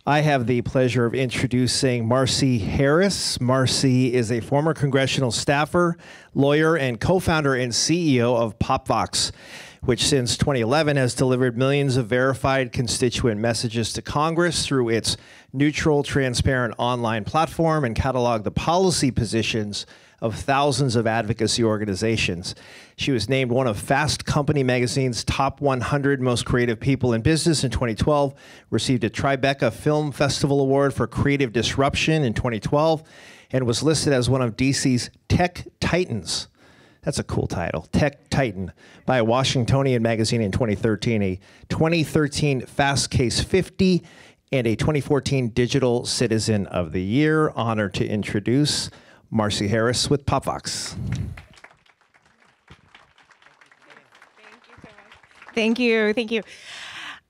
I have the pleasure of introducing Marcy Harris. Marcy is a former congressional staffer, lawyer, and co-founder and CEO of PopVox, which since 2011 has delivered millions of verified constituent messages to Congress through its neutral, transparent online platform and cataloged the policy positions of thousands of advocacy organizations. She was named one of Fast Company magazine's top 100 most creative people in business in 2012, received a Tribeca Film Festival Award for Creative Disruption in 2012, and was listed as one of DC's Tech Titans. That's a cool title, Tech Titan, by a Washingtonian magazine in 2013, a 2013 Fast Case 50, and a 2014 Digital Citizen of the Year. Honored to introduce Marcy Harris with PopVox. Thank you, thank you.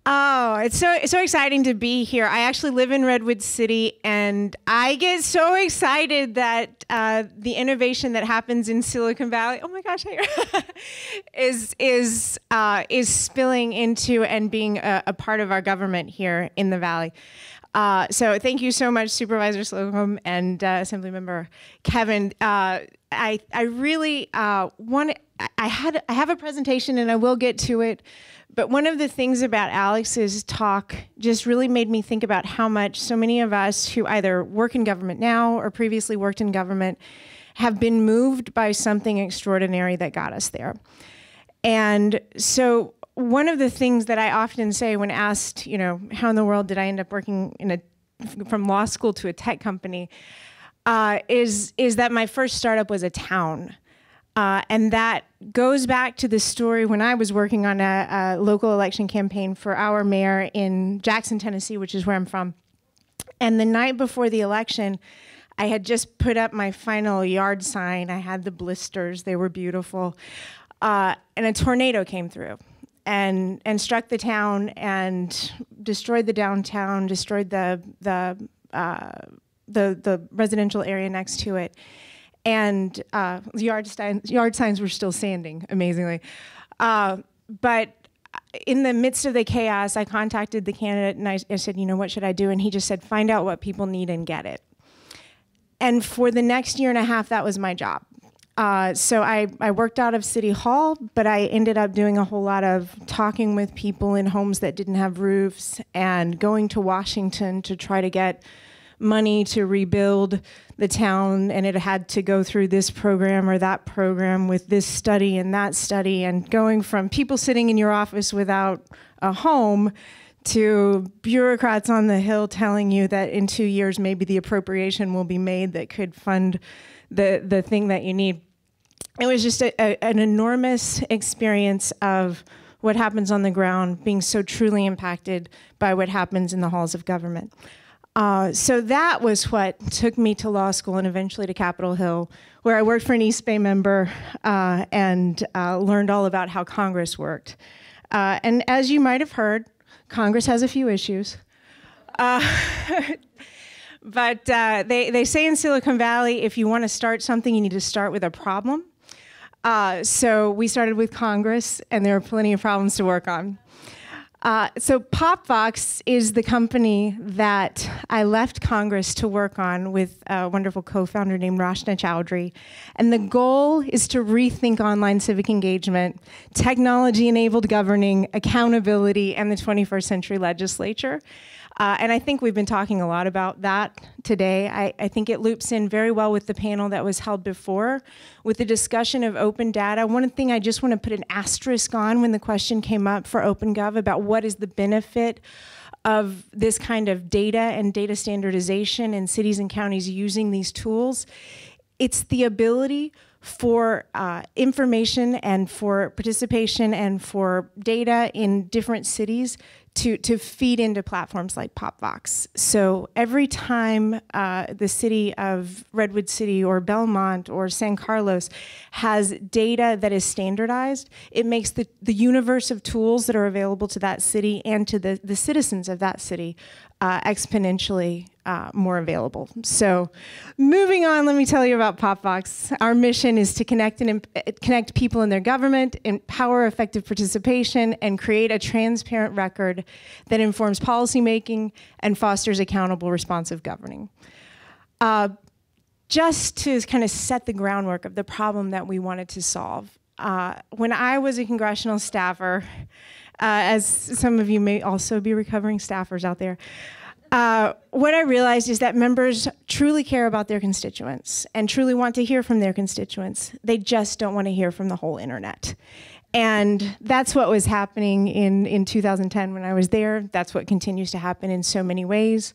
Oh, it's so exciting to be here. I actually live in Redwood City, and I get so excited that the innovation that happens in Silicon Valley, oh my gosh, is spilling into and being a part of our government here in the Valley. So thank you so much, Supervisor Slocum and Assemblymember Kevin. I really want. I have a presentation, and I will get to it. But one of the things about Alex's talk just really made me think about how much so many of us who either work in government now or previously worked in government have been moved by something extraordinary that got us there. And so one of the things that I often say when asked, you know, how in the world did I end up working from law school to a tech company, is that my first startup was a town. And that goes back to the story when I was working on a local election campaign for our mayor in Jackson, Tennessee, which is where I'm from. And the night before the election, I had just put up my final yard sign. I had the blisters. They were beautiful. And a tornado came through and struck the town and destroyed the downtown, destroyed the residential area next to it. And yard signs were still standing, amazingly. But in the midst of the chaos, I contacted the candidate and I said, you know, what should I do? And he just said, find out what people need and get it. And for the next year and a half, that was my job. So I worked out of City Hall, but I ended up doing a whole lot of talking with people in homes that didn't have roofs and going to Washington to try to get money to rebuild the town, and it had to go through this program or that program with this study and that study, and going from people sitting in your office without a home to bureaucrats on the Hill telling you that in 2 years maybe the appropriation will be made that could fund the thing that you need. It was just an enormous experience of what happens on the ground being so truly impacted by what happens in the halls of government. So that was what took me to law school and eventually to Capitol Hill, where I worked for an East Bay member and learned all about how Congress worked. And as you might have heard, Congress has a few issues. But they say in Silicon Valley, if you want to start something, you need to start with a problem. So we started with Congress, and there are plenty of problems to work on. So PopVox is the company that I left Congress to work on with a wonderful co-founder named Rashna Chowdhury. And the goal is to rethink online civic engagement, technology-enabled governing, accountability, and the 21st century legislature. And I think we've been talking a lot about that today. I think it loops in very well with the panel that was held before with the discussion of open data. One thing I just want to put an asterisk on when the question came up for OpenGov about what is the benefit of this kind of data and data standardization in cities and counties using these tools. It's the ability for information and for participation and for data in different cities to feed into platforms like PopVox. So every time the city of Redwood City or Belmont or San Carlos has data that is standardized, it makes the universe of tools that are available to that city and to the citizens of that city exponentially more available. So moving on, let me tell you about PopVox. Our mission is to connect people in their government, empower effective participation, and create a transparent record board that informs policymaking and fosters accountable, responsive governing. Just to kind of set the groundwork of the problem that we wanted to solve. When I was a congressional staffer, as some of you may also be recovering staffers out there, what I realized is that members truly care about their constituents and truly want to hear from their constituents. They just don't want to hear from the whole internet. And that's what was happening in 2010 when I was there. That's what continues to happen in so many ways.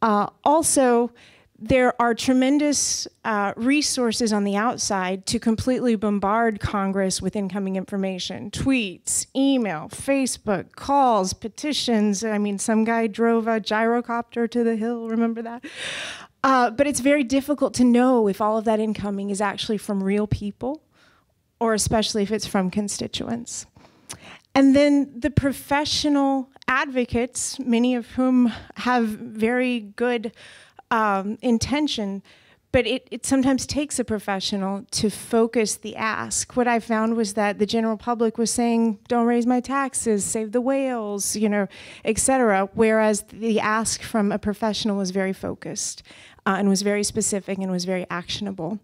Also, there are tremendous resources on the outside to completely bombard Congress with incoming information. Tweets, email, Facebook, calls, petitions. I mean, some guy drove a gyrocopter to the Hill, remember that? But it's very difficult to know if all of that incoming is actually from real people, or especially if it's from constituents. And then the professional advocates, many of whom have very good intention, but it sometimes takes a professional to focus the ask. What I found was that the general public was saying, don't raise my taxes, save the whales, you know, et cetera, whereas the ask from a professional was very focused and was very specific and was very actionable.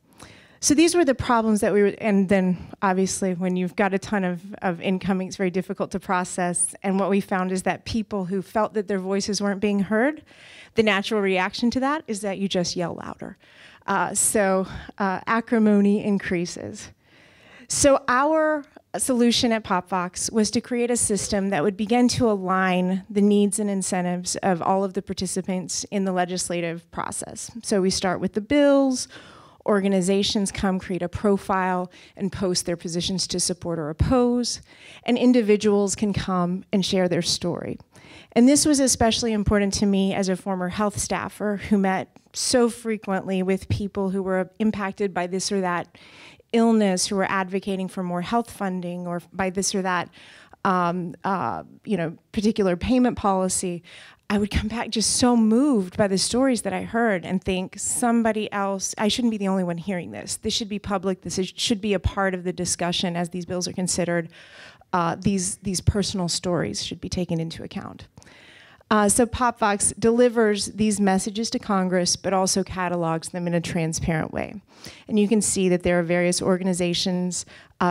So these were the problems that we were, and then obviously when you've got a ton of incoming, it's very difficult to process. And what we found is that people who felt that their voices weren't being heard, the natural reaction to that is that you just yell louder. So acrimony increases. So our solution at PopVox was to create a system that would begin to align the needs and incentives of all of the participants in the legislative process. So we start with the bills. Organizations come create a profile and post their positions to support or oppose, and individuals can come and share their story. And this was especially important to me as a former health staffer who met so frequently with people who were impacted by this or that illness, who were advocating for more health funding, or by this or that particular payment policy. I would come back just so moved by the stories that I heard and think, somebody else, I shouldn't be the only one hearing this. This should be public. This should be a part of the discussion as these bills are considered. These personal stories should be taken into account. So PopVox delivers these messages to Congress, but also catalogs them in a transparent way. And you can see that there are various organizations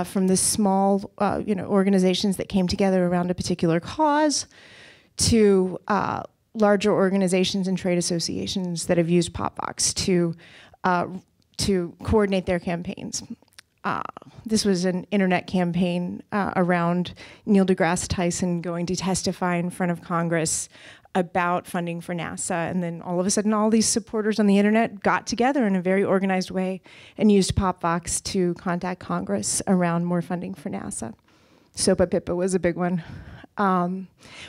from the small organizations that came together around a particular cause, to larger organizations and trade associations that have used PopVox to coordinate their campaigns. This was an internet campaign around Neil deGrasse Tyson going to testify in front of Congress about funding for NASA, and then all of a sudden all these supporters on the internet got together in a very organized way and used PopVox to contact Congress around more funding for NASA. SOPA PIPA was a big one.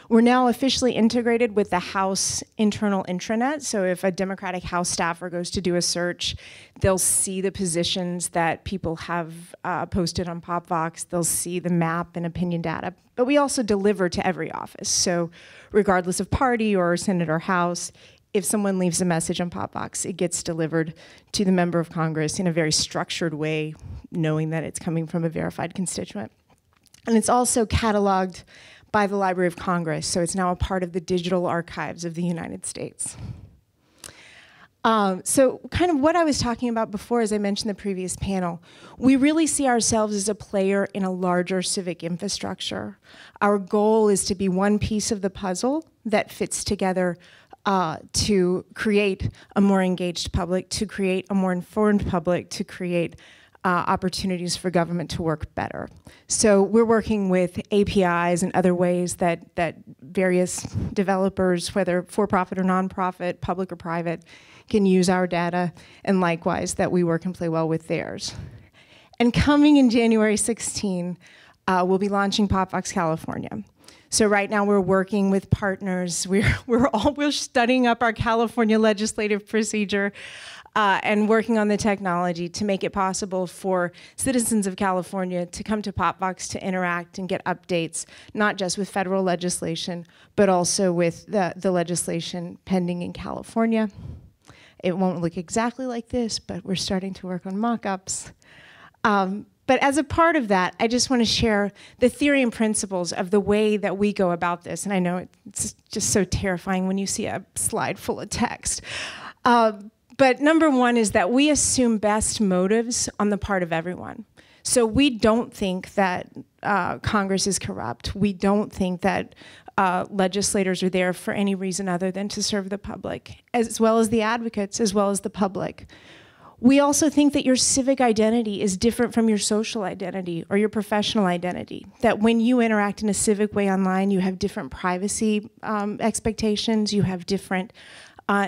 We're now officially integrated with the House internal intranet. So if a Democratic House staffer goes to do a search, they'll see the positions that people have posted on PopVox. They'll see the map and opinion data. But we also deliver to every office. So regardless of party or Senate or House, if someone leaves a message on PopVox, it gets delivered to the member of Congress in a very structured way, knowing that it's coming from a verified constituent. And it's also cataloged by the Library of Congress, so it's now a part of the digital archives of the United States. So kind of what I was talking about before, as I mentioned in the previous panel, we really see ourselves as a player in a larger civic infrastructure. Our goal is to be one piece of the puzzle that fits together to create a more engaged public, to create a more informed public, to create opportunities for government to work better. So we're working with APIs and other ways that various developers, whether for-profit or nonprofit, public or private, can use our data, and likewise that we work and play well with theirs. And coming in January 16, we'll be launching PopVox California. So right now we're working with partners. We're studying up our California legislative procedure and working on the technology to make it possible for citizens of California to come to PopVox to interact and get updates, not just with federal legislation, but also with the legislation pending in California. It won't look exactly like this, but we're starting to work on mock-ups. But But as a part of that, I just want to share the theory and principles of the way that we go about this. And I know it's just so terrifying when you see a slide full of text. But number one is that we assume best motives on the part of everyone. So we don't think that Congress is corrupt. We don't think that legislators are there for any reason other than to serve the public, as well as the advocates, as well as the public. We also think that your civic identity is different from your social identity or your professional identity, that when you interact in a civic way online, you have different privacy expectations, you have different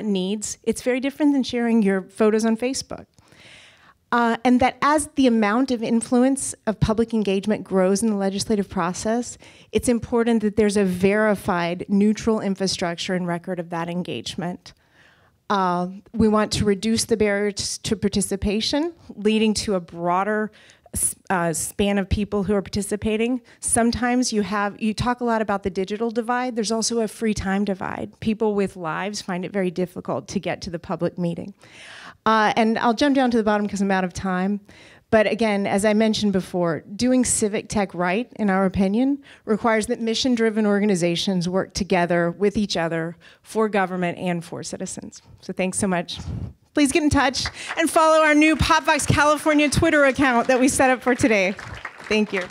needs. It's very different than sharing your photos on Facebook. And that as the amount of influence of public engagement grows in the legislative process, it's important that there's a verified, neutral infrastructure and record of that engagement. We want to reduce the barriers to participation, leading to a broader span of people who are participating. Sometimes you talk a lot about the digital divide. There's also a free time divide. People with lives find it very difficult to get to the public meeting. And I'll jump down to the bottom because I'm out of time. But again, as I mentioned before, doing civic tech right, in our opinion, requires that mission-driven organizations work together with each other for government and for citizens. So thanks so much. Please get in touch and follow our new PopVox California Twitter account that we set up for today. Thank you.